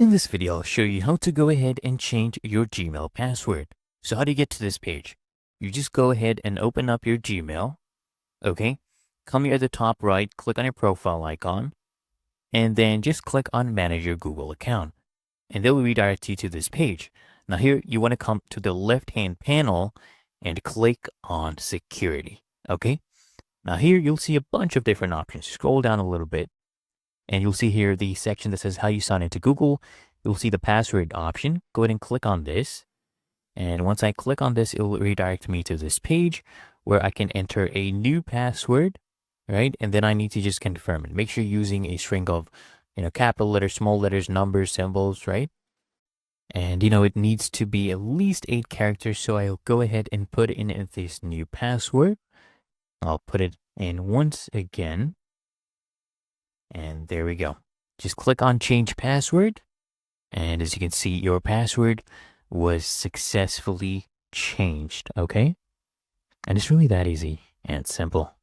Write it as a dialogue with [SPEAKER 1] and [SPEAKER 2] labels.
[SPEAKER 1] In this video, I'll show you how to go ahead and change your Gmail password. So how do you get to this page? You just go ahead and open up your Gmail, okay? Come here at the top right, click on your profile icon, and then just click on Manage Your Google account. And they will redirect you to this page. Now here, you want to come to the left-hand panel and click on Security, okay? Now here, you'll see a bunch of different options. Scroll down a little bit. And you'll see here the section that says how you sign into Google. You'll see the password option. Go ahead and click on this. And once I click on this, it will redirect me to this page where I can enter a new password, right? And then I need to just confirm it. Make sure you're using a string of, capital letters, small letters, numbers, symbols, right? And, it needs to be at least 8 characters. So I'll go ahead and put in this new password. I'll put it in once again. And there we go. Just click on change password. And as you can see, your password was successfully changed. Okay. And it's really that easy and simple.